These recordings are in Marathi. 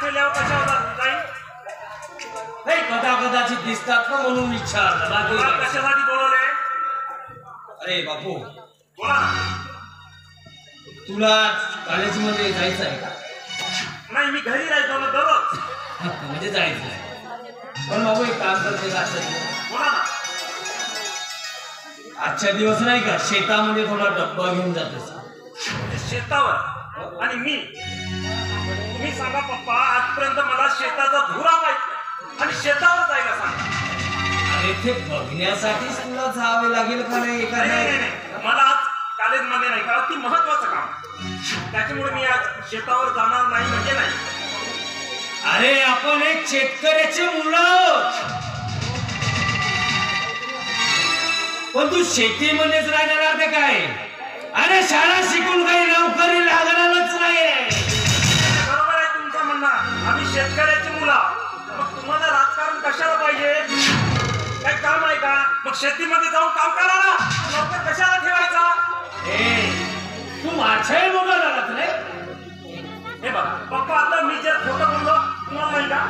मेल्यावर कशा होतात काही नाही कदाचित दिसतात ना म्हणून विचारलं. कशासाठी बोलवले? अरे बापू बोला. तुला कॉलेजमध्ये जायचं आहे का? नाही, मी घरी राहतो ना दररोज. म्हणजे जायचं. पण बाबू एक काम करते का बोला ना. आजच्या दिवस नाही का शेतामध्ये थोडा डब्बा घेऊन जातोस. शेतावर? आणि मी तुम्ही सांगा पप्पा, आजपर्यंत मला शेताचा धुरा माहित नाही आणि शेतावर जायला सांगा. अरे ते बघण्यासाठीच तुला जावे लागेल का नाही? मला आज कॉलेजमध्ये नाही का अति महत्वाचं काम, त्याच्यामुळे मी आज शेतावर जाणार नाही म्हणजे नाही. अरे आपण एक शेतकऱ्याचे मुलं, पण तू शेतीमध्येच राहणार अर्थ काय? अरे शाळा शिकून काही नोकरी लागणारच नाही. बरोबर आहे तुमचं म्हणणं, आम्ही शेतकऱ्याची मुलं. मग तुम्हाला राजकारण कशाला पाहिजे? काय काम आहे का? मग शेतीमध्ये जाऊन काम करा ना, नोकर कशाला ठेवायचा? तू माझ्याही मोठा झालाच नाही. हे बघा पप्पा, आता मी जर खोटं बोललो तुम्हाला नाही का,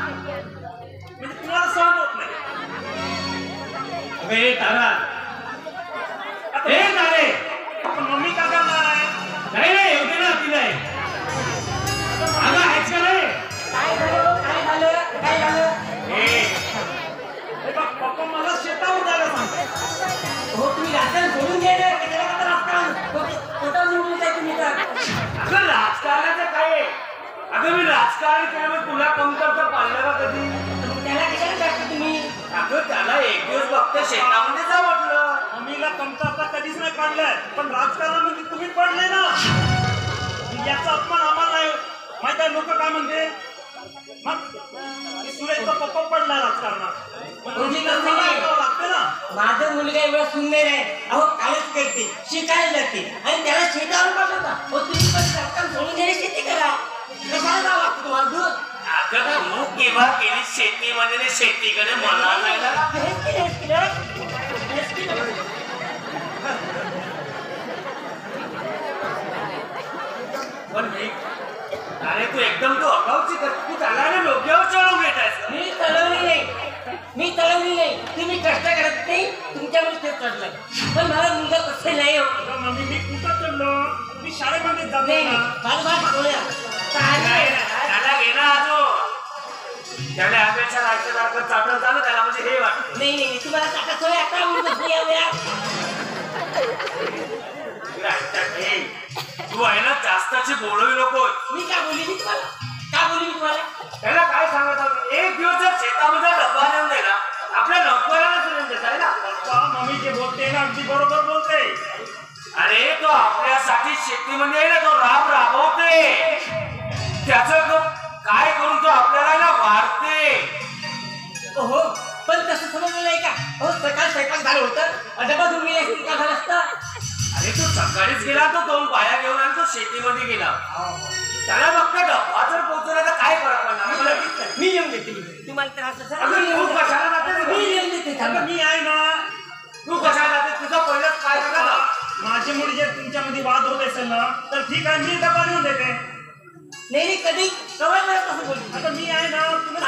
म्हणजे तुम्हाला सहन होत नाही. अबे तारा, हे तारे, मम्मी का करणार आहे? नाही होते ना ती नाही. अगं आहेच का नाही? काय झालं? पप्पा मला शेतावर जायला सांगतात. हो, तुम्ही राजकारण सोडून गेले. अगं राजकारणाचं काय? अगं मी राजकारण केल्यामुळे तुला कमतरता पाळलं का कधी? त्याला कशाला करता तुम्ही? अगं त्याला एक दिवस फक्त शेतामध्ये जा म्हटलं. मम्मीला कमतरता कधीच नाही पाडलंय, पण राजकारणामध्ये तुम्ही पडले ना, याचा अपमान आम्हाला नाही माहित आहे. लोक काय म्हणते मग सुरेशचा पप्पा पडला राजकारणात, लागते ना. माझा मुलगा एवढा सुंदर आहे, अहो कालच करते, शिकायला जाते आणि त्याला शेतावर पाठवता. हो, तुम्ही पण राजकारण सोडून गेले, शेती करा. कशाला जावं लागतं तुम्हाला दूर? अगं तू केव्हा केली शेतीमध्ये? शेतीकडे मला जायला पण अरे तू एकदम तू अगावची तू त्याला डोक्यावर चढवून घेतायस. मी तळवली नाही. तुम्ही कष्ट करत नाही, तुमच्यामुळे ते चढलं. पण मला मुलगा कसं नाही. मम्मी मी कुठं चढलो? मी शाळेमध्ये जातो त्याला घे ना अजून. त्याला अपेक्षा राज्यासारखं चाटत झालं त्याला, म्हणजे हे वाटत नाही. तुम्हाला टाकत होय आता तू आहे ना जास्तची बोलू नको. मी काय बोलली तुम्हाला? का बोलली तुम्हाला? त्याला काय सांगत एक दिवस जर शेतामध्ये डब्बा नेऊन दिला, आपल्या नोकराला सोडून देताय ना. मम्मी जे बोलते ना अगदी बरोबर बोलते. अरे तो आपल्यासाठी शेतीमध्ये आहे ना, तो राब राबवते. त्याचं काय करून तो आपल्याला ना वाढते. हो, पण तसं समजलं नाही का? हो, सकाळ स्वयंपाक झालं होतं, डबा तुम्ही का झालं असतं? अरे तो सकाळीच गेला, तो 2 बाया घेऊन आणि तो शेतीमध्ये गेला. त्याला फक्त डब्बा जर पोहोचवला तर काय फरक पडणार? मी येऊन देते. तुम्हाला त्रास तू कशाला जाते? मी येऊन देते. मी आहे ना. तू कशाला जाते? तुझा पहिलंच काय झालं? माझे मुली जर तुमच्यामध्ये वाद होत असेल ना, तर ठीक आहे, मी डबा देऊन देते. नाही कधी कवळ मला कसं बोलली? आता मी आहे ना, तुम्ही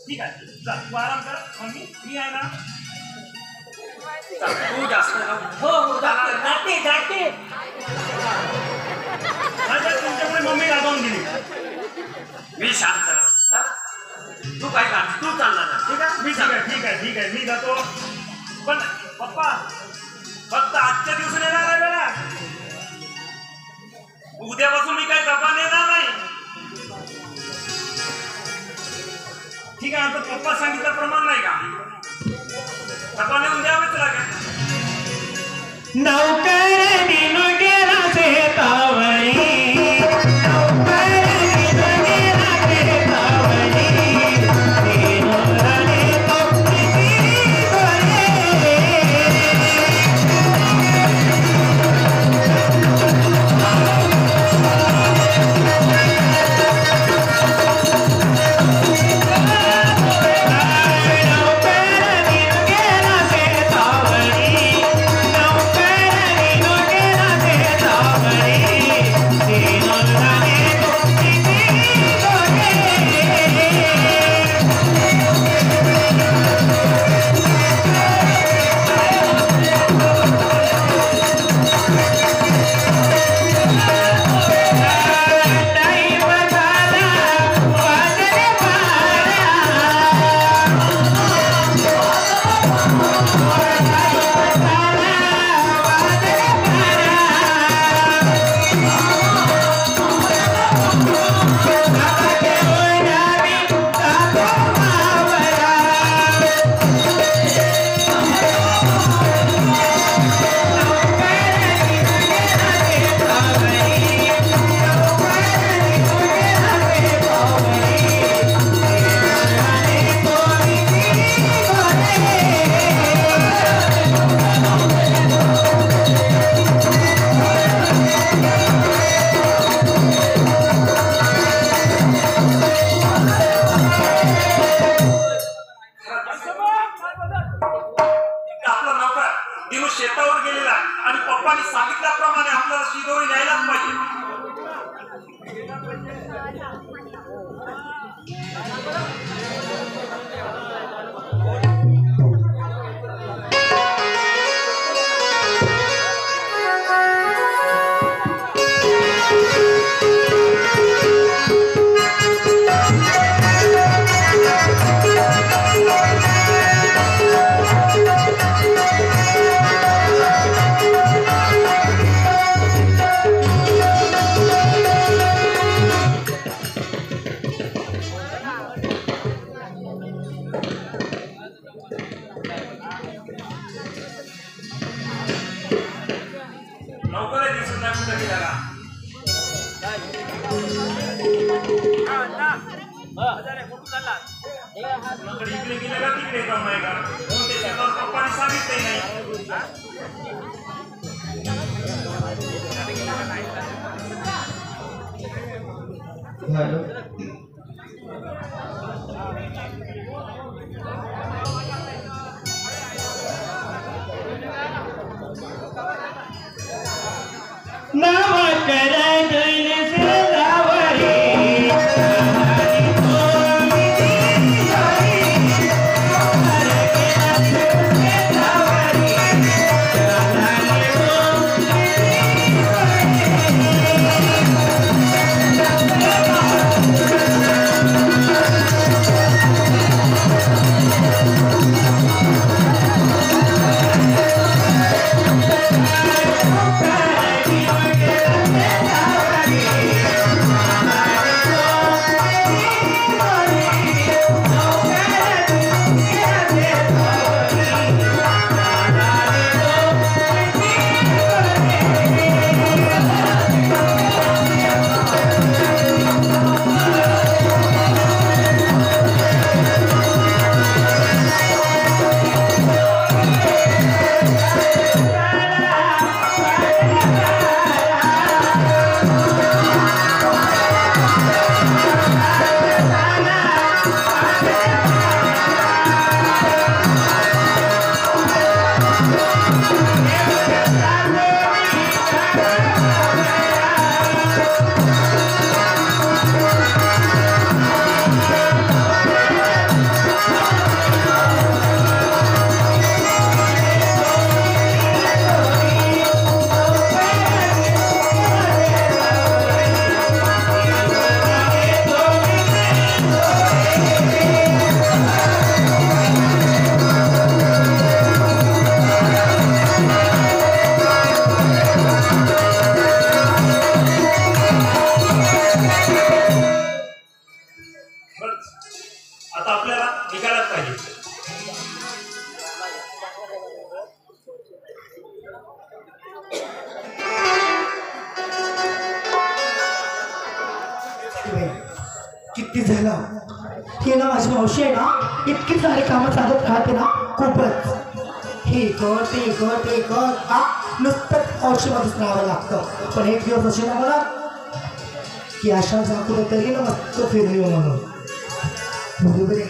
ठीक आहे, तू आराम कर. मी आहे ना. तू जास्त हो जाते. तुमच्यामुळे मम्मी रागावून गेली. मी शांत. तू काय काढ, तू चालला ना. ठीक आहे, मी जातो. पण पप्पा फक्त आजच्या दिवसाने येणार आहे बेला. उद्यापासून मी काही डबा नेणार नाही. ठीक आहे, आता पप्पा सांगितल्याप्रमाणे नाही का डबा नेऊन द्यावेच लागेल. नौकर निघून गेला शेतावरी. नौकर कुणाकडे इकडे गेले का तिकडे काम आहे का कोण ते शेतात पप्पाने सांगितलंही नाही नवकर जैन सेलावरी आता आपल्याला निघायलाच पाहिजे किती झालं हे ना माझी मावशी आहे ना इतकी सारे कामं चालत राहते ना खूपच हे कर ते कर ते कर हा नुसतंच औषधमध्येच राहावं लागतं पण एक दिवस असे ना मला की अशा जा कुठेतरी ना मस्त फिरून येऊ म्हणून बरोबर आहे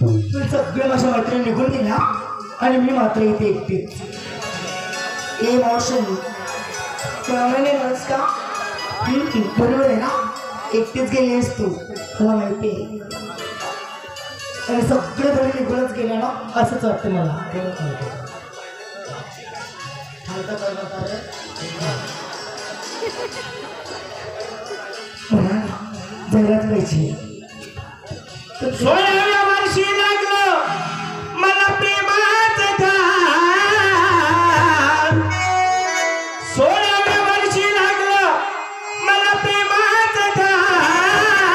पण सगळे माझ्या मैत्रिणी निघून गेल्या आणि मी मात्र इथे एकटीच ए मावशी नाही म्हणस का बरोबर आहे ना एकटीच गेली आहेस तू मला माहिती आहे आणि सगळे जण निघूनच गेले ना असंच वाटतं मला जगात पाहिजे सोळाव्या वर्षी लागलं मला प्रेमाचं झाड 16व्या वर्षी लागलं मला प्रेमाचं झाड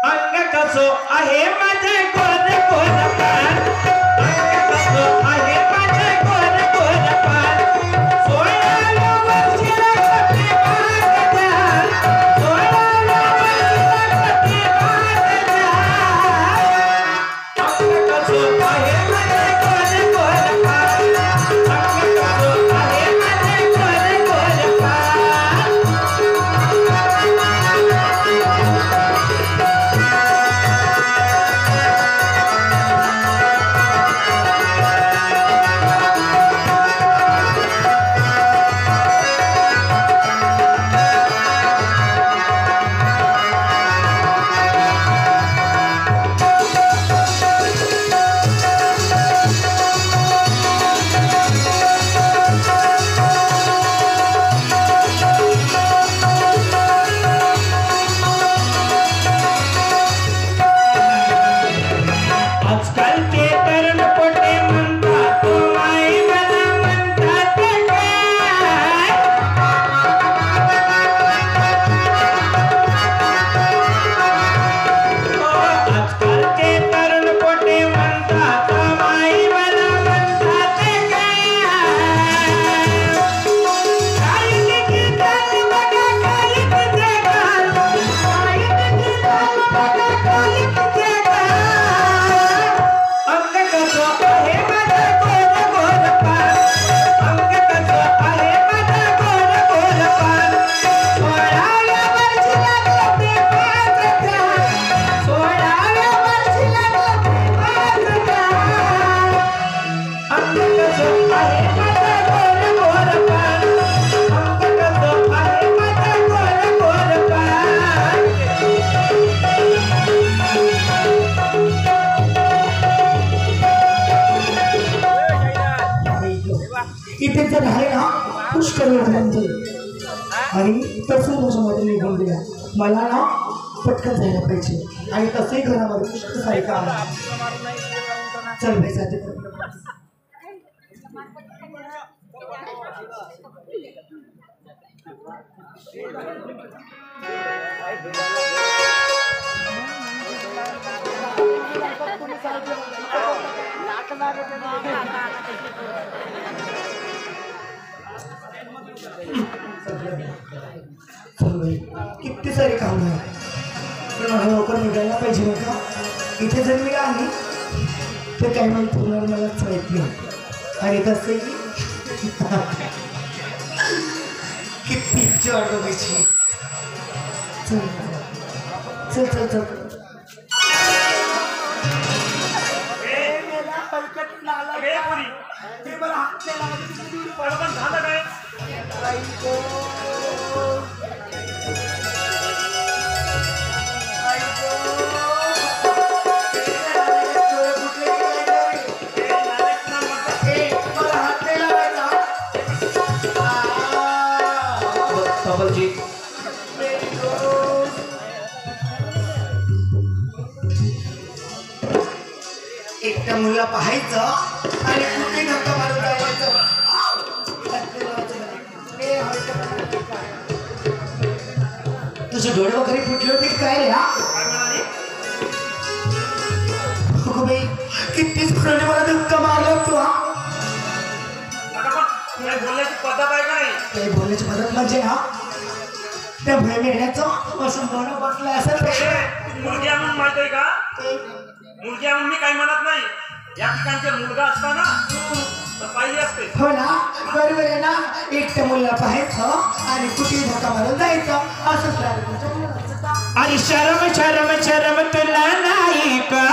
अंग कसं आहे माझे गोड गोड पान अंग कसं आहे माझे गोड गोड पान 16व्या वर्षी लागलं प्रेमाचं झाड 16व्या वर्षी लागलं प्रेमाचं झाड तर निघून द्या. मला ना पटकन जायला पाहिजे आणि तसंही घरामध्ये पुष्कळ सारे काम आहे. चल बाई जाते. किती सारे काम आहे पण मला लवकर निघायला पाहिजे नाही का. इथे जर मी आली तर काही माहिती होणार मलाच माहित नाही. आणि तसंही किती वाट बघायची. चल चल चल चल. अगे पोरी, मला हात नाही लावायचे. पण झालं काय? बाबाजी एकट्या मुलीला पाहायचं आणि कुठे धक्का मारून जायचं. तुझे डोळे वगैरे फुटले होते काय रे? काय म्हणाली? बाई कितीच फुलाने मला धक्का मारला तू. अगं पण तुला बोलण्याची पद्धत आहे का नाही? काही बोलण्याची मदत म्हणजे ना त्या भय मिळण्याचं असं म्हणून बसलं असं. तू मुलगी आहे म्हणून माहित आहे का? मुलगी आहे म्हणून मी काही म्हणत नाही. या ठिकाणचे मुलगा असताना तर पाहिजे असते. हो ना बरोबर आहे ना. एकट्या मुलीला पाहायचं आणि कुठेही धक्का मारून जायचं असंच लागलं. अरे शरम शरम शरम तुला नाही का.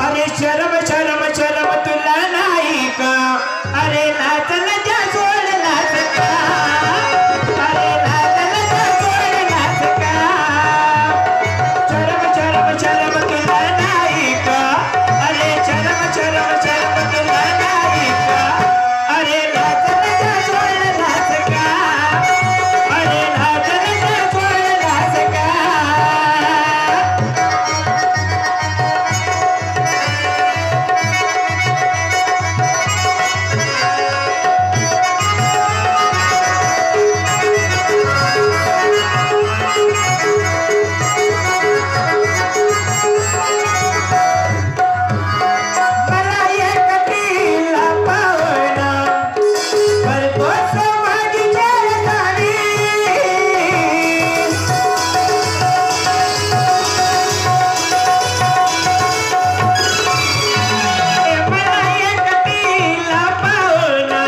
अरे शरम शरम शरम तुला नाही का. अरे नाचला जा सोड नाच का. अरे नाचला जा सोड नाच का. शरम शरम शरम तुला नाही का. अरे शरम शरम शरम तुला नाही का. अरे नाचला जा सोड नाच का. अरे नाचला जा सोड नाच का. मला एकटीला पावना भरपूर माझी जळगाणी. मला एकटीला पावना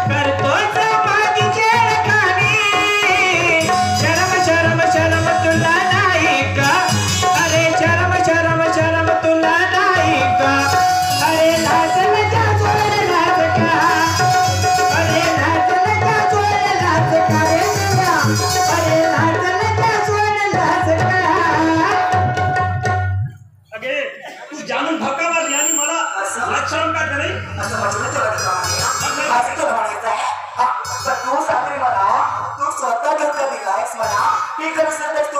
करतोच माझी जळगाणी. शरम शरम शरम तुला नाही का. अरे शरम शरम शरम तुला नाही का. अरे नाचला जा सोड नाच का. अरे नाचला जा सोड नाच का रे तुला. अरे नाचला जा सोड नाच का. अगे तू जाणून धक्का मारली आणि मला लाज का नाही? असं म्हटलं तुला असं तुला म्हणायचं आहे. पण तू सांग रे मला, तू स्वतः धक्का दिलायस मला. हे कसं सांगतेस तू?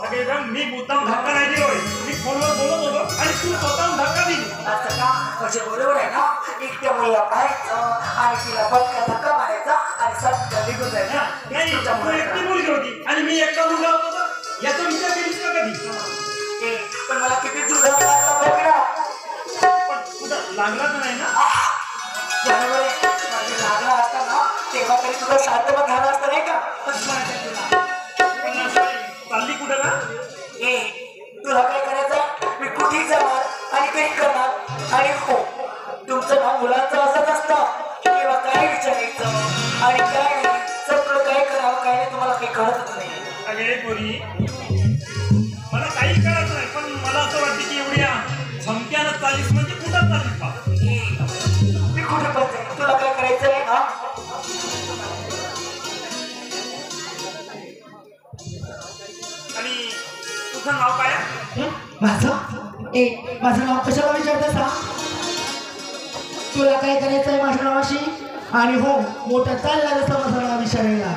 अगे गं, मी मुद्दाम धक्का नाही दिलोय. मी फोनवर बोलत होतो आणि तू स्वतःहून धक्का दिली. असं का? म्हणजे बरोबर आहे ना. एकट्या मुलीला पाहायचं आणि तिला पटकन धक्का मारायचा आणि सटकन निघून जायचं. नाही, तू एकटी मुलगी होती आणि मी एकटा मुलगा होतो तर याचा विचार केलीस का कधी? पण मला किती जुदा लागला बघ ना. पण तुझं लागलाच नाही ना. बरोबर आहे. माझे लागला असता ना तेव्हा तरी तुझा शांत मग झाला असतं नाही का. कसं म्हणायचं तुला? पण असं चालली कुठं का? तुला काय करायचं? मी कुठेही जाणार आणि काही करणार. आणि हो, तुमचं नाव मुलांचं असंच असतं. तेव्हा काय विचारायचं आणि काय नाही, सगळं काय करावं काय नाही तुम्हाला काही कळतच नाही. अगे पोरी, मला काही कळत नाही पण मला असं वाटतं की एवढ्या झमक्यानं चालीस म्हणजे कुठं चालीस बा. मी कुठे पण जाईन. तुला काय करायचं आहे हा? आणि तुझं नाव काय आहे? माझं नाव कशाला विचारतस हा? तुला काय करायचंय माझ्या नावाशी? आणि हो मोठा चालला जसा माझं नाव विचारायला.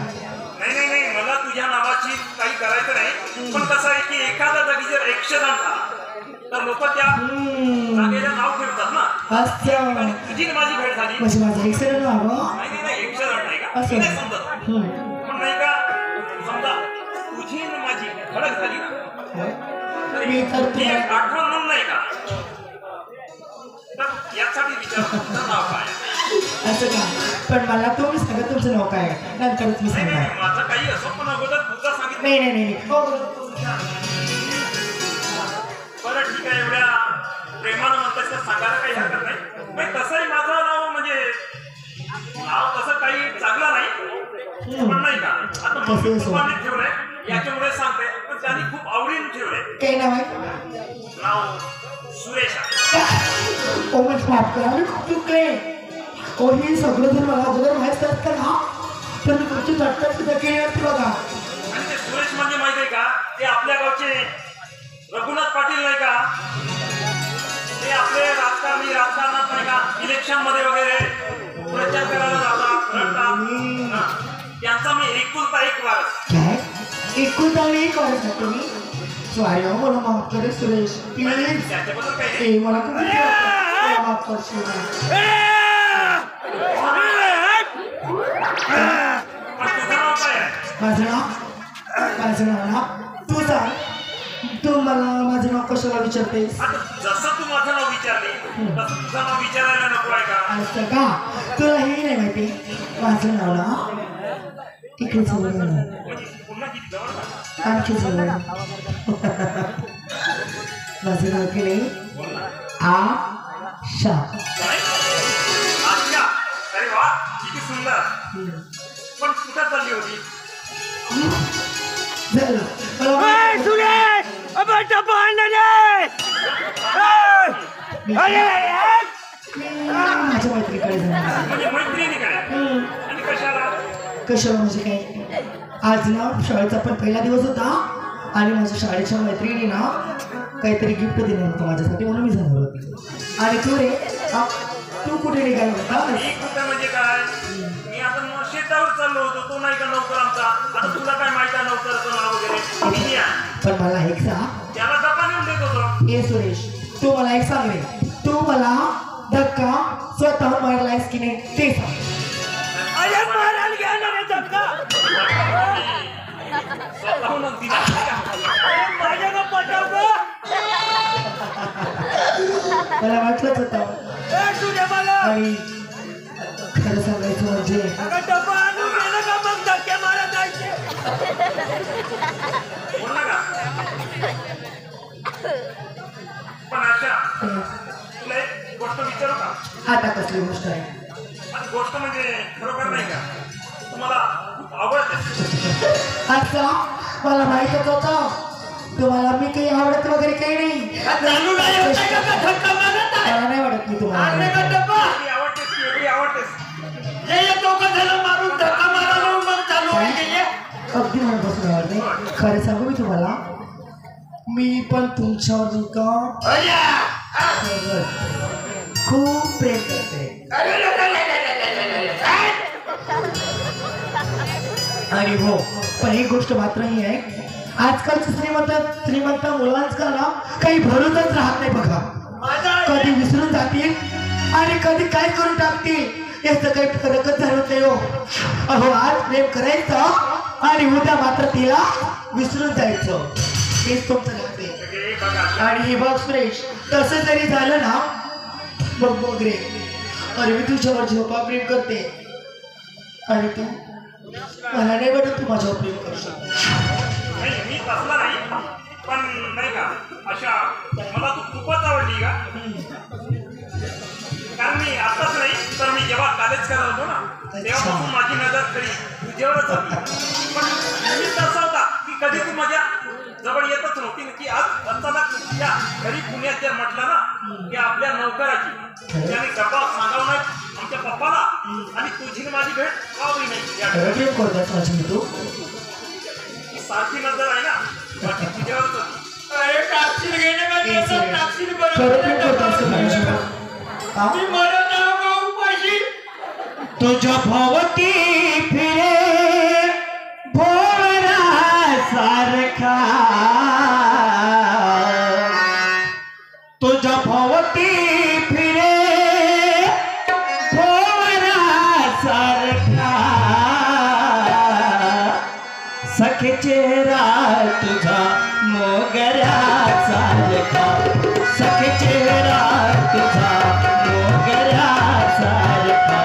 नाही नाही नाही, मला तुझ्या जर ऍक्सिडेंट झाला तर लोक त्या जागेला नाव ठेवतात ना. असं आणि तुझी आणि माझी भेट झाली. म्हणजे माझं ऍक्सिडेंट व्हावं नाही नाही ऍक्सिडेंट नाही का असं. मी नाही समजत पण नाही का समजा तुझी आणि माझी धडक झाली ना तर मी तर ही एक आठवण म्हणून नाही का तर यासाठी विचार तुझं नाव काय आहे? असं का पण मला तुम्ही सांगा तुमचं नाव काय आहे? नंतरच मी नाही सांगणार नाही माझं काही असो पण अगोदर तुझं सांगितलं. नाही नाही नाही हो बरं ठीक आहे एवढ्या प्रेमानं म्हणतास तर सांगायला काही हरकत नाही. नाही तसंही माझं नाव म्हणजे नाव तसं काही चांगलं नाही पण नाही का आता मम्मी पप्पांनी ठेवलंय याच्यामुळे सांगते पण त्यांनी खूप आवडीने ठेवलंय. काय नाव आहे नाव सुरेश आहे. ओ मग माफ करा मी खूप चुकले ओ हे सगळं जर मला अगोदर माहीत असतं का ना तर मी तुमची चटकन सुद्धा केली असती बघा. आणि ते सुरेश म्हणजे माहिती आहे का ते आपल्या गावचे रघुनाथ पाटील नाही का ते आपले राजकारणात नाही का इलेक्शन मध्ये वगैरे प्रचार करायला जातात रडतात. हा. त्यांचा मी एकुलता एक वारस. काय एकूण आणि एक वारस आहे तुम्ही सॉरी हो मला माफ करे सुरेश प्लीज त्याच्याबद्दल काही नाही. ए मला खूप भीती वाटते. मला माफ करशील का? पण तुझं नाव काय आहे? माझं नाव ना तू सांग तू मला माझं नाव कशाला विचारतेस आता जसं तू माझं नाव विचारली तसं तुझं नाव विचारायला नको आहे का? असं का तुला हे नाही माहिती माझं नाव ना इकडे जवळ आहे. म्हणजे पुन्हा किती जवळ का? आणखी जवळ आहे. माझं नाव की नाही आशा काय? अच्छा अरे वा किती सुंदर पण कुठं चालली होती? झालं मला माहिती- मी माझ्या मैत्रीकडे जाणार म्हणजे मैत्रिणीकडे आणि कशाला? कशाला म्हणजे काय आज ना शाळेचा पण पहिला दिवस होता आणि माझ्या शाळेच्या मैत्रिणी ना काहीतरी गिफ्ट देणार होतं माझ्यासाठी म्हणून मी जाणार होती. आणि तू रे तू कुठे निघाला होता मी कुठं म्हणजे काय मी आता मग शेतावर चाललो होतो तो नाही का नोकर आमचा आता तुला काय माहिती आहे नोकरचं नाव वगैरे मी आहे. पण मला एक सांग त्याला डबा नेऊन देत होतो. ए सुरेश तू मला एक सांग रे तू मला धक्का स्वतः मारलायस की नाही ते सांग. स्वतःहूनच दिला. मला वाटलंच होतं आणि खरं सांगायचं म्हणजे बोल ना का? पण अच्छा तुला एक गोष्ट विचारू का? आता कसली गोष्ट आहे आणि गोष्ट म्हणजे खरोखर नाही का तुम्हाला खूप आवडते. अच्छा मला माहितच होतं तुम्हाला मी काही आवडत वगैरे काही नाही मला नाही वाटत मी तुम्हाला एवढी आवडतेस की एवढी आवडतेस. अगदी मनापासून आवडते. खरं सांगू मी तुम्हाला मी पण तुमच्यावर नाही का खूप प्रेम करते. आणि हो पण एक गोष्ट मात्र ही आहे आजकालच्या श्रीमंत मुलांचा ना काही भरोसाच राहत नाही बघा. कधी विसरून जातील आणि कधी काय करून टाकतील याचं काही फरकच झालं नाही हो. अहो आज प्रेम करायचं आणि उद्या मात्र तिला विसरून जायचं हेच तुमचं लागते. हे बघा आणि हे बघ सुरेश तसं जरी झालं ना बघ रे अरे मी तुझ्यावर झोपा प्रेम करते आणि तू मला नाही वाटत तू माझ्यावर प्रेम करशील. नाही मी तसला नाही पण नाही का अशा मला तू खूपच आवडली का कारण मी आताच नाही तर मी जेव्हा कॉलेज करत होतो ना तेव्हापासून माझी नजर तरी तुझ्यावरच होती. पण नेहमी तसा होता की कधी तू माझ्या जवळ येतच नव्हती की आज अचानक तुझ्या घरी पुण्यात जर म्हटलं ना की आपल्या नोकराची त्याने डब्बा सांगावं नाही आमच्या पप्पाला आणि तुझी माझी भेट व्हावी नाही या खरं प्रेम करतात माझी तू सारखी नजर आहे ना बाकी तुझ्यावरच होती. खरं प्रेम करतात का माझ्यासोबत? हा? तुझ्या भोवती फिरे भोवरा सारखा तुझ्या भोवती फिरे भोवरा सारखा सखे चेहरा तुझा मोगऱ्या सारखा सखे चेहरा तुझा मोगऱ्या सारखा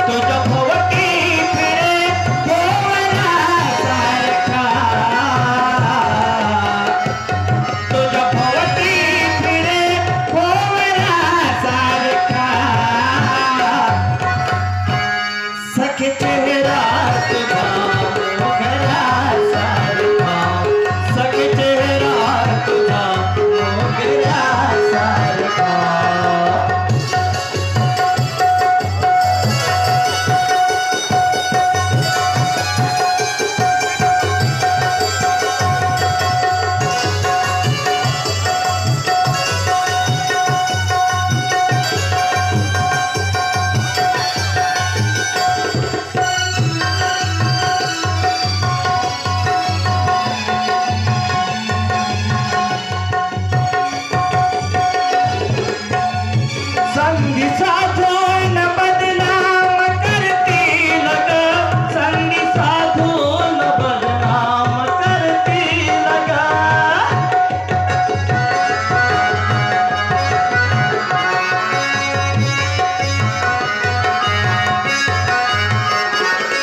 तुझ्या भोवती फिरे भोवरा सारखा तुझ्या भोवती फिरे भोवरा सारखा सखे चेहरा तुझा मोगऱ्या सारखा सखे चेहरा तुझा मोगऱ्या सारखा संधी साधून बदनाम करतील ग संधी साधून बदनाम करतील ग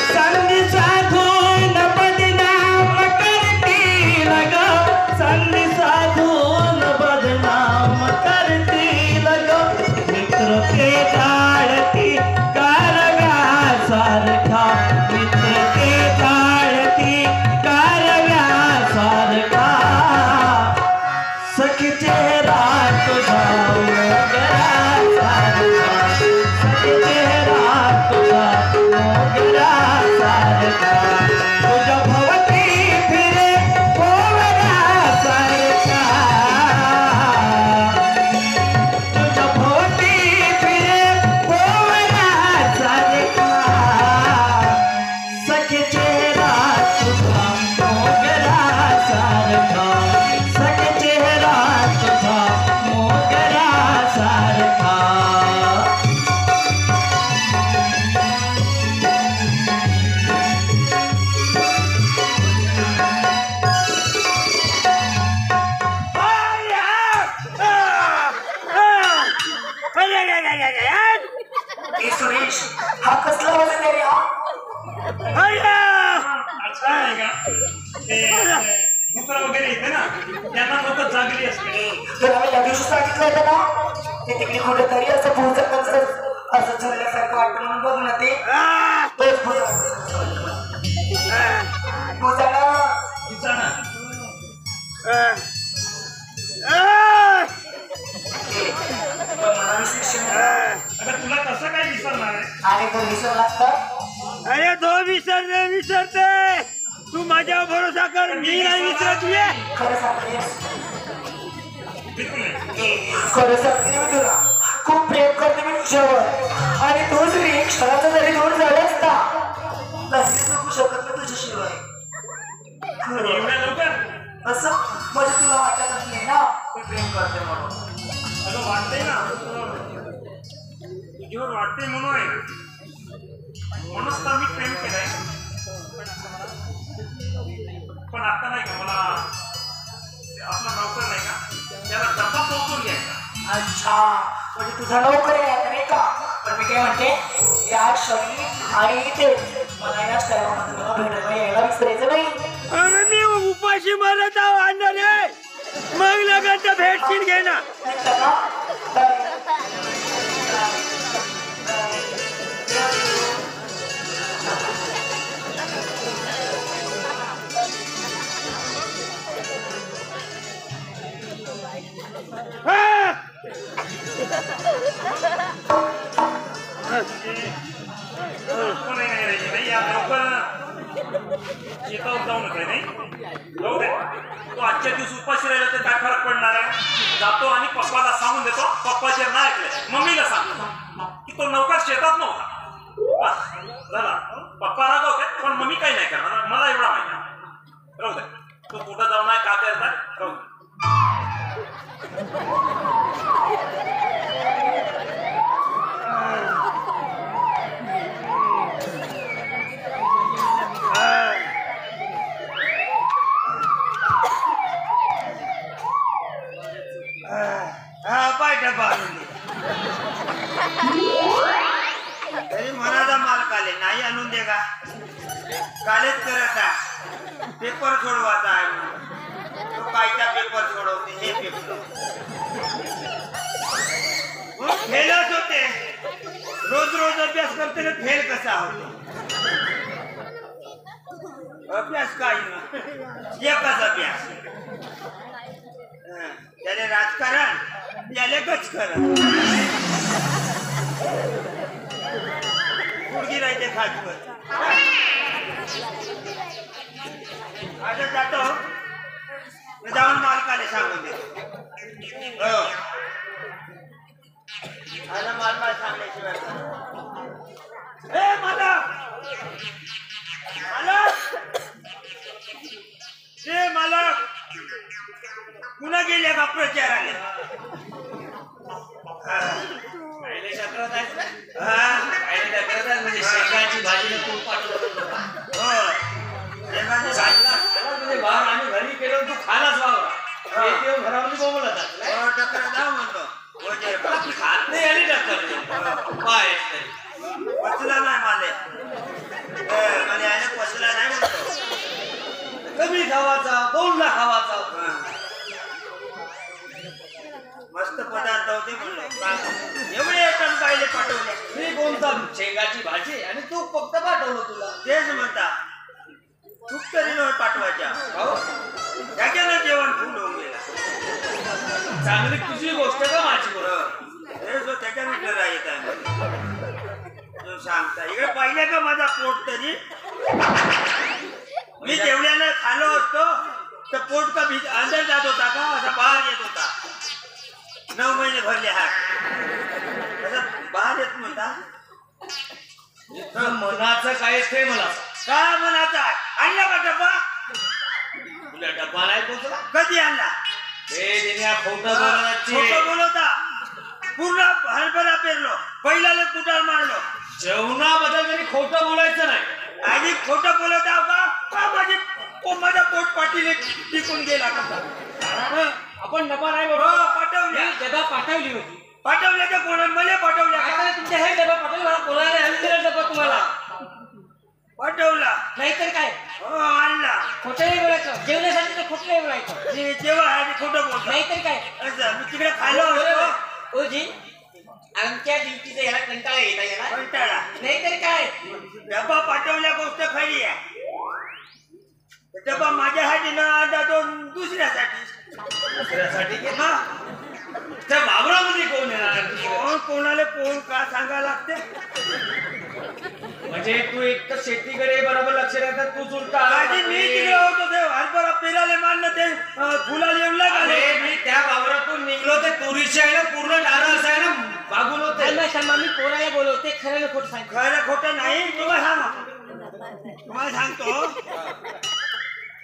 संधी साधून बदनाम करतील ग संधी साधून बदनाम करतील ग मित्र ते टाळती कारव्या सारखा मित्र ते टाळती कारव्या सारखा सखी चेहरा तुझा मोगरा सारखा सखी चेहरा तुझा मोगरा सारखा तुझ्या भोवती फिरे भोवरा सारखा तुझ्या भोवती फिरे भोवरा सारखा सखे चेहरा तुझा मोगरा सारखा सखे चेहरा तुझा मोगरा सारखा ए सुरेश हा कसला वजन आहे रे हा अच्छा आहे का ते दुसरं वगैरे येते ना त्यांना लोक जागली असते तुला मी या दिवशी सांगितलं होतं ना ते तिकडे कुठेतरी असं भुजक असं झुरल्यासारखं वाटतं म्हणून बघ ना ते तोच भुजाला विचारा अगं तुला कसं काय विसरणार आहे आणि तो विसरला असता अरे तो विसरते तू माझ्यावर भरोसा कर मी नाही विसरत तुझे खरं सांगतेस बिलकुल नाही खरं सांगते मी तुला खूप प्रेम करते मी तुझ्यावर आणि तोच रे क्षणाचा जरी दूर झाला असता तरी नको शकत नाही तुझ्याशिवाय खरं एवढ्या लवकर असं म्हणजे तुला वाटतच नाही ना मी प्रेम करते म्हणून अगं वाटतंय ना तुझ्यावर वाटतंय म्हणून आहे म्हणूनच तर मी प्रेम केलंय पण आता नाही का मला आपला नोकर नाही का त्याला डबा पोहोचून घ्यायचा अच्छा म्हणजे तुझा नोकर आहे नाही का पण मी काय म्हणते या क्षणी आणि इथे मला या स्थळामध्ये मला भेटायला यायला विसरायचं नाही अरे मी उपाशी मरत आहो अण्णारे मग लगन भेटशील घे ना शेतावर जाऊ नका नाही जाऊ दे तो आजच्या दिवस उपाशी राहिला तर काय फरक पडणार आहे जातो आणि पप्पाला सांगून देतो पप्पाचे नाही ऐकले मम्मीला सांगतो की तो नौकर शेतात नव्हता बस झाला पप्पा रागवते पण मम्मी काही नाही करणार मला एवढा माहिती राहू दे तो कुठं जाऊ नाही का करणार राहू दे त्याला फेल कसा होतो अभ्यास काही ना एकच अभ्यास त्याला राजकारण याला गचकरण गुडगी राहते खाजवर आता जातो जाऊन मालकाने सांगून देतो आता मालकाला सांगल्याशिवाय ए मालक ए मालक पुन्हा गेले का प्रचाराले म्हणजे शेंगाची भाजीला तूप पाठवलं म्हणजे बाहेर आम्ही घरी केलं तू खालाच वावर घरामध्ये बोंबला खात नाही आली टक्कर काय पचला नाही माले मला याने पचला नाही म्हणतो कमी खावाचा 2 लाख खावाचा मस्त पदार्थ होते म्हणलं एवढे टन पाहिले पाठवले मी कोणता शेंगाची भाजी आणि तू फक्त पाठवलं तुला तेच म्हणता खूप तरी न पाठवायच्या त्याच्यानं जेवण फुल होऊन गेला चांगली तुझी गोष्ट का माझी गोष्ट हे जो त्याच्यानं डरा येत आहे जो सांगता इकडे पाहिलं का माझा पोट तरी मी जेवढ्यानं खाल्लो असतो तर पोट का अंदर जात होता का असा बाहेर येत होता 9 महिने भरले हात असं बाहेर येत नव्हता मनाचं काय ते मला काय मनाचा आणला का डब्बा तुला डब्बा नाही पोचला कधी आणला खोटं बोलवता पूर्ण हरभरा पेरलो पहिल्याला कुटार मारलो जेवणाबद्दल तरी खोटं बोलायचं नाही आणि खोटं बोलवता का माझा पोट पाटील टिकून गेला कसा आपण डबा नाही पाठवल्या डबा पाठवली होती पाठवल्या का कोणा मला पाठवल्या आता तुमच्या हे डबा पाठवला कोणाला आम्ही दिला डबा तुम्हाला पाठवला नाहीतर काय आणला खोटं नाही बोलायचं जेवण्यासाठी तर खोटं नाही बोलायचं जेव्हा आहे खोटं बोलतो नाहीतर काय असं मी तिकडे खाल्लो असतो हो जी आमच्या ड्युटीचा याला कंटाळा येता याला कंटाळा नाहीतर काय डबा पाठवल्या गोष्ट खरी आहे डबा माझ्यासाठी न जातो दुसऱ्यासाठी हा त्या वावरामध्ये कोण येणार कोणाला कोण का सांगायला लागते म्हणजे तू एक तर शेतीकडे बरोबर लक्ष राहतात तू उलटा आधी मी तिकडे होतो ते हरभरा पेराले मानलं ते फुलाला येऊन लागले मी त्या वावरातून निघलो ते तुरीचे आहे ना पूर्ण डारस आहे ना बागून होते मी कोणाला बोलवते खरं खोटं सांग खरं खोटं नाही तुम्हाला सांगतो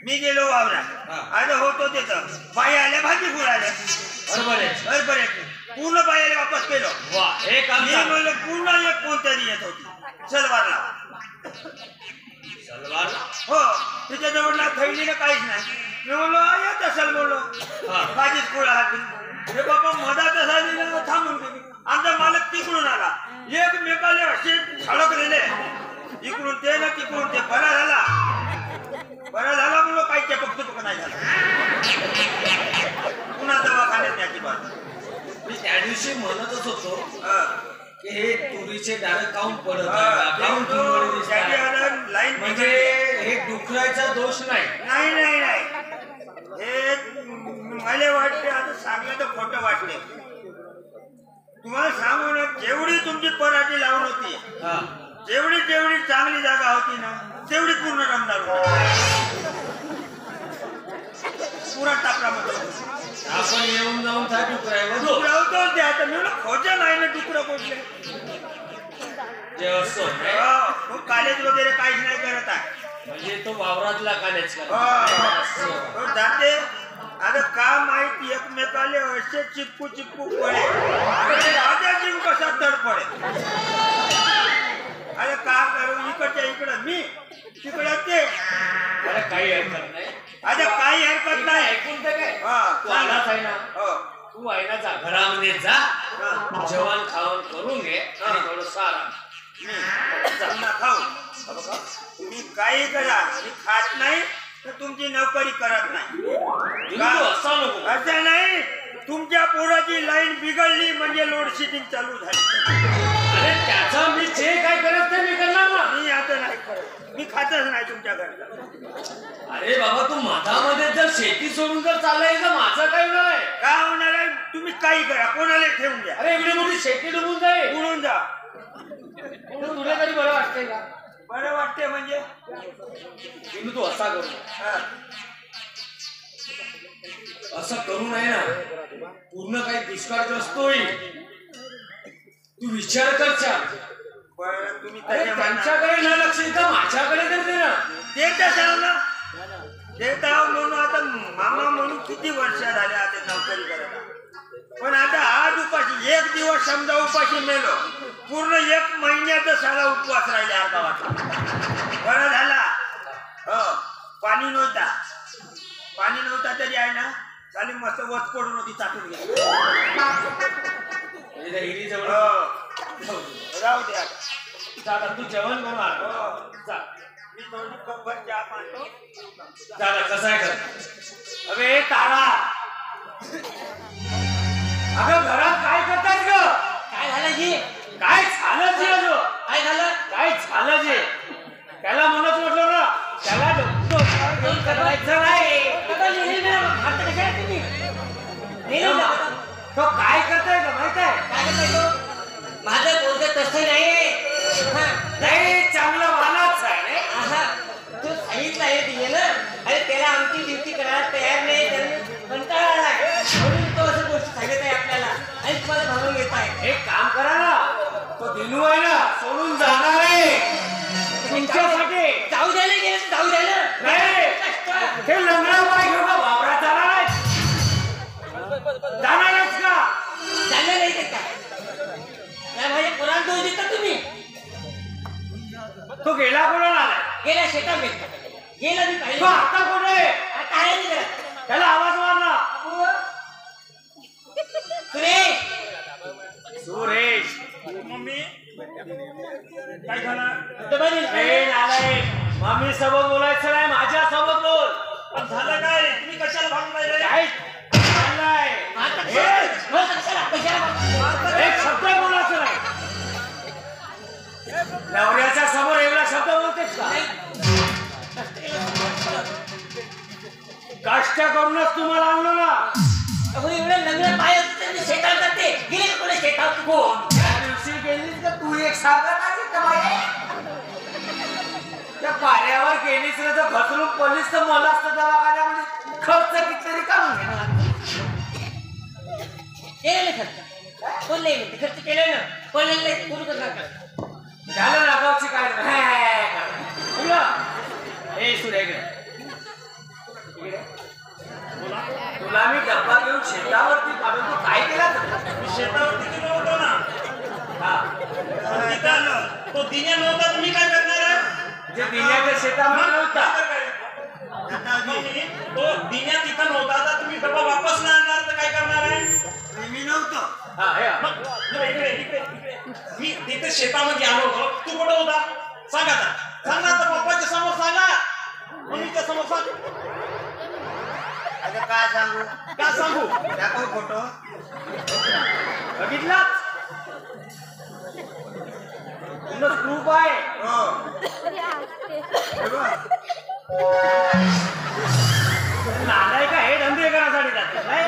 मी गेलो वावरात आता होतो तिथं बाई आल्या भाजी फुलाल्या बरोबर पूर्ण बायाला वापस केलो मी म्हणलं पूर्ण एक कोणतरी येत होती सलवारला हो त्याच्याजवळ ना थैलीला काहीच नाही मी म्हणलो येत असेल बोललो भाजीच फुला हे बाबा मधात असा थांबून गेली आमचा मालक तिकडून आला एकमेकाला असे झळकलेले इकडून ते ना तिकडून ते बरा झाला म्हणलो काही चटक नाही झालं पुन्हा दवाखान्यात त्याची बात मी त्या दिवशी म्हणतच होतो की हे तुरीचे दार काऊन पडत लाईन म्हणजे हे डुकरायचा दोष नाही हे मला वाटते आता सांगलं तर खोटं वाटते तुम्हाला सांगू ना जेवढी तुमची पराठी लावून होती जेवढी चांगली जागा होती ना तेवढी पूर्ण रमदार पुरा टाकल्यामध्ये आपण येऊन जाऊन था डुकरावतोच द्या आता मी खोच्या नाही ना डुकरं कोठले जे असो कॉलेज वगैरे काहीच नाही करत आहे म्हणजे तो वावरातला कॉलेज जाते आता का माहिती एकमेकाले असे चिपकू पडे राजा जीव कसा तड पडे अरे का करू इकडच्या इकडं मी तिकडं ते काही हरकत नाही आता काही हरकत नाही ऐकून तर काय तू आलाच आहे ना तू आहे ना जा घरामध्ये जा जेवण खावण करून घे आणि थोडं सारा खाऊ तुम्ही काही करा मी खात नाही तर तुमची नोकरी करत नाही असं नाही तुमच्या पोराची लाईन बिघडली म्हणजे लोड शेडिंग चालू झाली अरे त्याचा मी जे काय करत ते मी करणार ना. मी आता नाही करत, मी खातच नाही तुमच्या घरचं. अरे बाबा तू मधामध्ये जर शेती सोडून जर चाललाय तर माझं काय होणार आहे? काय होणार आहे? तुम्ही काही करा, कोणाला ठेवून द्या, अरे एवढी मोठी शेती डुबून जाईल. उडून जा. तुला तरी बरं वाटतंय का? बरं वाटते म्हणजे तू असा करू हा. असं करू नये ना. पूर्ण काही दुष्काळग्रस्त होईल. तू विचार कर छान. बरं तुम्ही अरे त्याच्या त्यांच्याकडे न लक्ष देता माझ्याकडे तर दे ना. देत असाल ना, देत आहो म्हणून आता मामा म्हणून किती वर्ष झाले आता नोकरी करायला. पण आता आज उपाशी, एक दिवस समजा उपाशी मेलो, पूर्ण 1 महिन्याचा साला उपवास राहिले आता वाटला. बरं झाला. हो, पाणी नव्हता तरी आहे ना, चालेल मस्त वच पडून होती, चाटून गेली. हिरी जवळ हो, राहू दे आता. चाल तू जेवण करून आण. हो, चाल मी थोडी कब्बर चहा पाहतो. चाल कसं आहे कर. अबे तारा, अगं घरात काय करताय ग? काय झालं जी? काय झालं जे अजून? काय झालं? काय झालं जे? त्याला म्हणत म्हटलं ना, त्याला डोक्यावर घेऊन करायचं नाही. तो काय करताय का माहित आहे? काय करताय तो? माझं बोलतं तसं नाही. नाही चांगलं मानाच आहे नाही. तू सांगितलं आहे दिले ना, अरे त्याला आमची ड्युटी करायला तयार नाही, त्याने कंटाळा आलाय म्हणून तो असं गोष्ट सांगत आहे आपल्याला आणि तुम्हाला भागून घेत आहे. एक काम करा ना, तो दिनू आहे ना सोडून जाणार आहे तुमच्यासाठी. जाऊ द्यायला गेलं, जाऊ द्यायला नाही हे लंगडा पाय घेऊन वावरात जाणार आहे. जाणारच का? जाणार नाही ते काय? नाही माझ्या कोणाला दोष देता तुम्ही? तो गेला कोणाला आलाय? गेल्या शेतात भेटता गेला मी तो पाहिजे. आता कोण आहे? आता आहे नाही घरात. त्याला आवाज मारला. सुरेश, सुरेश मम्मी काय झालं? ए नालायक, मम्मी सोबत बोलायचं नाही, माझ्या सोबत बोल. पण झालं काय? तुम्ही कशाला भांडून राहिले? काय चाललंय? एक शब्द बोलायचं नाही. नवऱ्याच्या समोर एवढा शब्द बोलतेस का? कष्ट करूनच तुम्हाला आणलो ना. एवढे लग्न पाय शेतात जाते गेले का कोणी शेतात? कोण त्या दिवशी गेलीस का तू एक साधा त्या पाऱ्यावर गेलीस ना तर घसरून पडलीस तर मला असतं दवाखान्यामध्ये खर्च कितीतरी काढून घेणार. केलेले खर्च कोण नाही म्हणते खर्च केले ना पण कोण करणार का? झालं ना गावची काय हे सुरेख तुला मी डब्बा घेऊन शेतावरती काढून तू काय केला? शेतावरती गेलो होतो ना, तिथं आलो. तो दिन्या नव्हता, तुम्ही काय करणार आहे? जे दिल्याच्या शेतामध्ये नव्हता. तो दिन्या तिथं नव्हता, आता तुम्ही डबा वापस नाही आणणार तर काय करणार आहे? मी नव्हतो. मी तिथे शेतामध्ये आलो होतो, तू कुठं होता? सांग आता पप्पाच्या समोर सांगा, मम्मीच्या समोर सांग. काय सांगू? दाखव फोटो. बघितला प्रूफ आहे. नालाय का हे धंदे करायसाठी जाते नाही.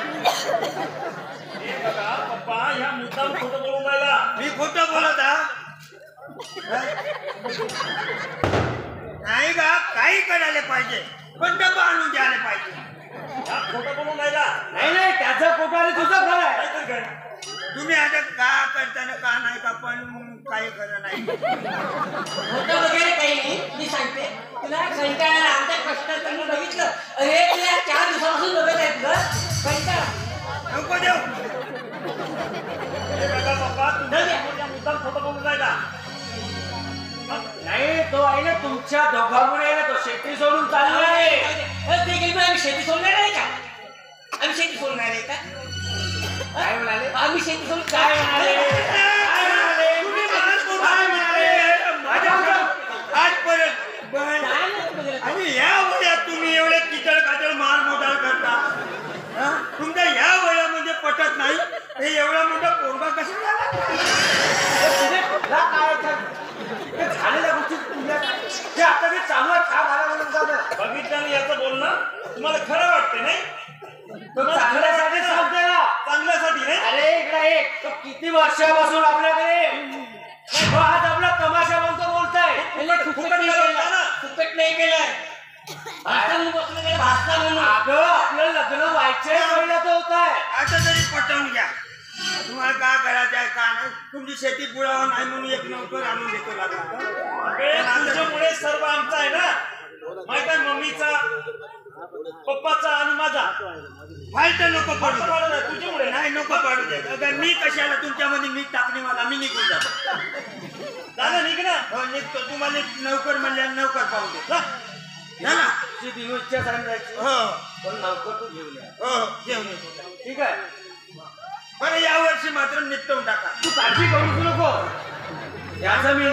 हे बघा पप्पा, ह्या मुद्दाम खोटं बोलून राहिला. मी खोटं बोलत नाही का? काही करायला पाहिजे पण डबा आणून द्यायला पाहिजे. खोटं बोलून राहिला. नाही त्याचं कोटाने तुझं खरं आहे. नाहीतर काय? तुम्ही आता का करताना का नाही का पण काही खरं नाही. होतं वगैरे काही नाही. मी सांगते तुला कंटाळा आमच्या कष्टाचं मी बघितलं. अरे तुला 4 दिवसापासून बघत आहेत ग. कंटाळा नको देऊ. हे बघा पप्पा, तुमच्या मुद्दाम खोटं बोलून राहिला. नाही तो आहे ना तुमच्या दोघांमुळे आहे ना तो शेती सोडून चाललाय. आम्ही शेती सोडणार नाही का? आम्ही शेती सोडणार आहे का? काय म्हणाले? आम्ही शेती सोडून काय म्हणाले? आणि या वयात तुम्ही एवढे किचड काचड मार मोटार करता. तुमच्या या वयामध्ये पटत नाही. हे एवढा मोठा पोरगा कसा झाला? तुम्हाला खरं वाटते नाही? तो चांगल्यासाठी सांगते ना. चांगल्यासाठी नाही? अरे इकडे एक तो किती वर्षापासून आपल्याकडे तो आज आपला तमाशा म्हणतो बोलताय. फुकट केलं ना. फुकट नाही केलंय. भाषण बसलं गेलं भाषण म्हणून. अगं आपलं लग्न व्हायचंय पहिल्याचं होत आहे. आता तरी पटवून घ्या. तुम्हाला काय करायचं आहे का नाही? तुमची शेती पुढावं नाही म्हणून एक नोकर आणून देतो लागला. तुझ्यामुळे सर्व आमचा आहे ना. माहित आहे मम्मीचा, पप्पाचा आणि माझा. वाईट नको पडू दे. पडू दे, तुझ्यामुळे नाही नको पडू दे. अगं मी कशाला तुमच्यामध्ये मीठ टाकणे मला मी निघून जातो. दादा निघ ना. हो निघतो. तुम्हाला नौकर म्हणल्या नौकर पाहू दे. जा. या ना. तुझी दिनू इच्छा सांगायची हो पण लवकर तू घेऊन या. हो घेऊन येतो. ठीक आहे. बरं या वर्षी मात्र निपटवून टाका. तू काळजी करू नको. याचा मी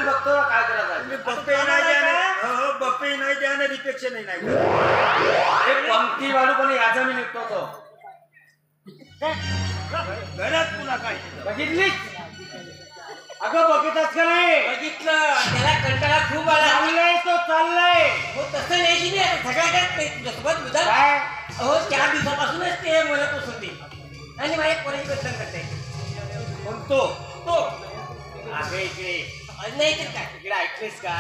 बघतो ना काय करायचं. बप्पे नाही द्याने. हो बप्पे नाही द्याने रिपेक्शन नाही करत. अरे पंक्ती वाढू पण याचा मी निघतो. घरात पुन्हा काय बघितलीच? अगं बघितच का नाही? बघितलं त्याला कंटाळा खूप आला. चाललाय तो चाललाय. हो तसं नाही की नाही सगळ्या तुझ्यासोबत उदा काय हो 4 दिवसापासूनच ते म्हणतच होते आणि माझ्या कोणाची बदनाम करते म्हणतो तो अगं इकडे नाही तर काय इकडे ऐकलेस का?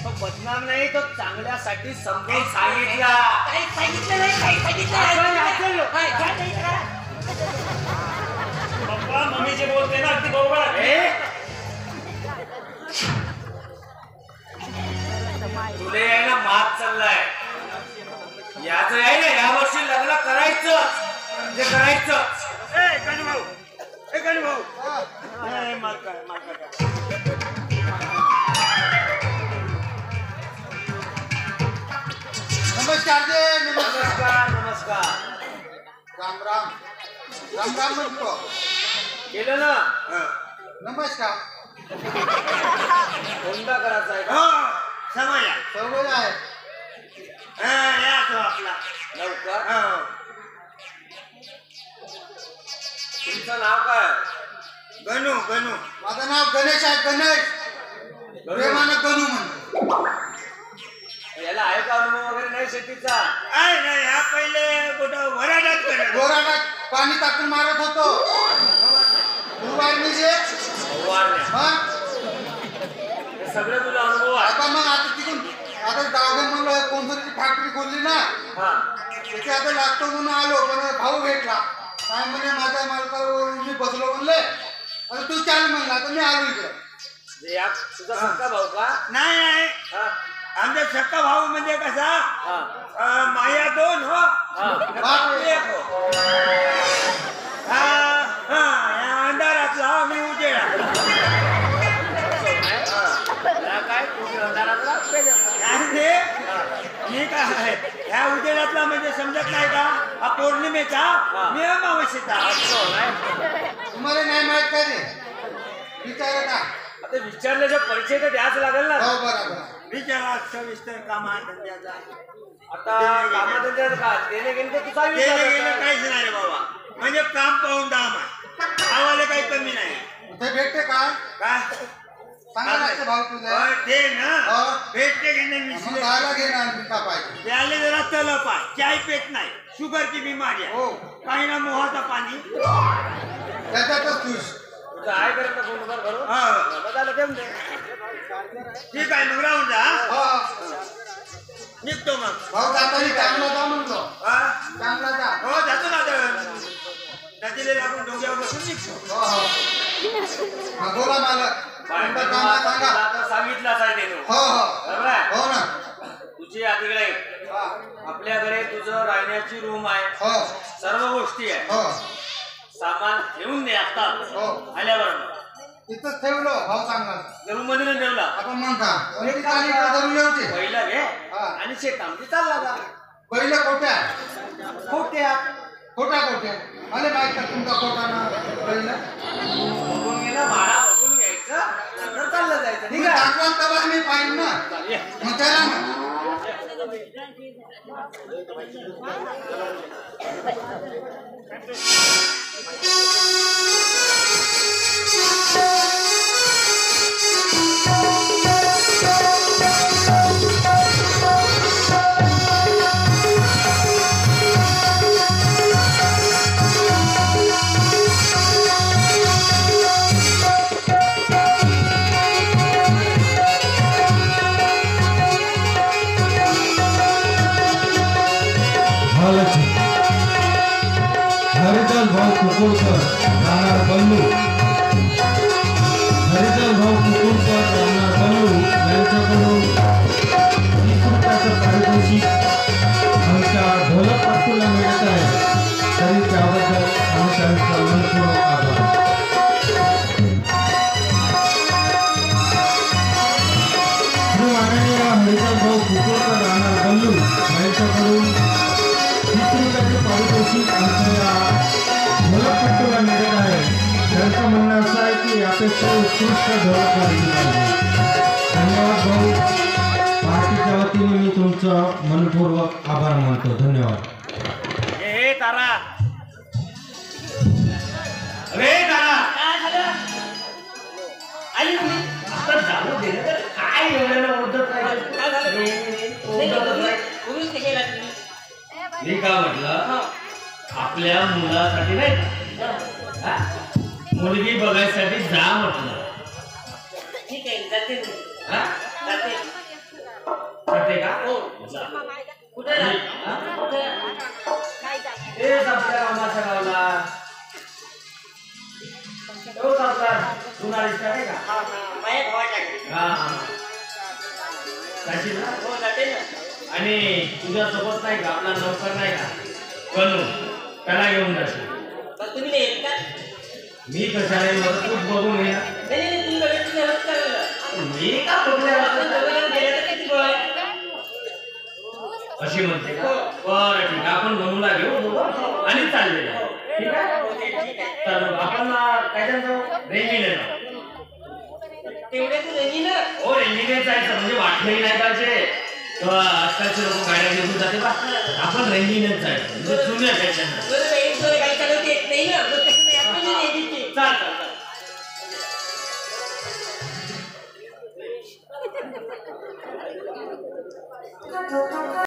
तो बदनाम नाही तो चांगल्यासाठी समजावून सांगितला. काही सांगितलं नाही काही सांगितलं ऐकलं. पप्पा मम्मी जे बोलते ना अगदी बरोबर आहे. तुले आहे ना मात चाललाय. याचं आहे ना या वर्षी लग्न करायचं म्हणजे करायचं. ए गणू भाऊ ए गणू भाऊ नमस्कार दे नमस्कार नमस्कार. राम राम राम राम म्हणतो. केलं ना. नमस्कार. कोणता करायचा आहे का? हो समय सवय आहे. या तो आपला लवकर. हो. तुमचं नाव काय? गणू गणू माझं नाव गणेश आहे. गणेश प्रेमानं गणू म्हणतो. याला आहे का अनुभव वगैरे नाही शेतीचा? आहे नाही हा पहिले कुठं वराडात करत गोराडात पाणी टाकून मारत होतो. जे वाढण्या. मग हे सगळे तुला अनुभव आहे. आता मग आता तिकडून आता गावगण म्हणलं कोणतरी फॅक्टरी खोलली ना हा तिथे आता लागतो म्हणून आलो पण भाऊ भेटला. काय म्हणे माझ्या मालकावर मी बसलो म्हणले आता तू चाल म्हणला आता मी आलो इकडे. तुझा सक्का भाऊ का? नाही नाही हा आमचा सक्का भाऊ म्हणजे कसा हा माया 2 हो हा बाप 1 हो. या अंधारातला मी उजेडा. काय तुम्ही अंधारात राहते का? काय ते मी काय ह्या उजेडातला म्हणजे समजत नाही का? हा पौर्णिमेचा मी अमावस्येचा. तुम्हाला नाही माहित काय ते विचार का? आता विचारल्याच्या परिचय तर द्याच लागेल ना. हो बरोबर. विचारा सविस्तर कामा धंद्याचा. आता कामात का देणे गेले तर तुझा गेले गेले काहीच नाही रे बाबा. म्हणजे काम पाहून दाम आहे. आम्हाला काही कमी नाही. ते भेटते काय काय सांगा लागतं भाऊ तुझं. ते ना हो. भेटते की नाही मग मिसले गायला घेणार मी का पाहिजे. त्याले जरा तलप आहे. चाय पेट नाही. शुगरची बिमारी आहे. हो काही ना मोहाचा पाणी. त्याच्यातच खुश. तुझं आहे करत ना फोन नंबर भरून हा. बघायला देऊन दे. ठीक आहे मग राहून जा. हो निघतो मग. भाऊ जाताना चांगला जा म्हणतो. हा? चांगला जा. हो जातो ना तर नदीला लागून डोंग्यावर बसून निघतो. हो हो हा, बोला मालक तुमचं काम आहे सांगा. आता सांगितलंच आहे देणं. हो हो बरोबर आहे? हो ना. तुझी आतीकडे हा. आपल्याकडे तुझं राहण्याची रूम आहे. हो सर्व गोष्टी आहे. हो सामान ठेवून दे आता हो आल्यावर. तिथंच ठेवलो भाऊ चांगला. रूम मध्ये नाही ठेवला. आपण म्हणता कोणती तारीख धरून येऊचे. पहिला घे हा. आणि शेतामध्ये चालला जा. पहिलं खोट्या खोट्या खोट्या खोट्या मला माहित का तुमचा खोटा ना पहिलं. बघून घे ना भाडा बघून घ्यायचं नंतर चाललं जायचं. ठीक तुम्ही आहे दाखवाल तेव्हा मी पाहिजे ना. ये. मग चला ना. हरिदास भाऊ कुकुळकर राहणार बल्लू, हरिदास भाऊ कुकुळकर राहणार बल्लू यांच्याकडून 30 रुपयाचं पारितोषिक आमच्या ढोलक पट्टूला मिळत आहे, तरी त्याबद्दल आम्ही त्यांचा मनपूर्वक आभार. श्री माननीय हरिदास भाऊ कुकुळकर राहणार बल्लू यांच्याकडून 30 रुपयाचे पारितोषिक आमच्या ढोलकपट्टूला मिळत आहे. त्यांचं म्हणणं असं आहे की यापेक्षा उत्कृष्ट ढोलक वाजली पाहिजे. धन्यवाद भाऊ. पार्टीच्या वतीने मी तुमचं मनपूर्वक आभार मानतो. धन्यवाद. हे तारा, रे तारा, काय झालं आली तुम्ही आता जाऊ दे ना, तर काय एवढ्याला ओरडत राहिलं? काय झालं रे, रे, ओरडत राहिलं. तुम्हीच ते केला तुम्ही मी का म्हटलं, आपल्या मुलासाठी नाही का? हा? मुलगी बघायसाठी जा म्हटलं. ठीक आहे जाते मी. हा? जाते जाते का? हो. जा. कुठे जा? हा? कुठे तेच आपल्या रामाच्या गावला. तोच आपला जुना रिश्ता नाही का? माझ्या भावाच्या घरी. हा. जाशील ना? हो जाते ना. आणि तुझ्या सोबत नाही का आपला नौकर नाही का बनू, त्याला घेऊन जाशील. पण तुम्ही नाही येत का? मी कशाला येईल? मला तूच बघून घे ना. नाही नाही तुम्ही बघितलं नाही होत का मला? मी का बघल्या आपण दोघं गेलं तर किती गोळ आहे? अशी म्हणते का? बरं ठीक आहे, आपण बनूला घेऊ दोघं आणि चालले जाऊ. ठीक आहे? तर आपण काय जाऊ? रेंजीने जाऊ. तेवढे तू नाही ना. हो, रेंजीने जायचं म्हणजे वाटलंही नाही पाहिजे. तेव्हा आजकालचे लोक गाड्या घेऊन जाते बा, आपण रेंजीनेच जायचं म्हणजे जुन्या फॅशन. बरोबर एक दोन गाडी चालवते येत नाही ना. मग तसं नाही आपण नाही येते. चाल चाल चाल.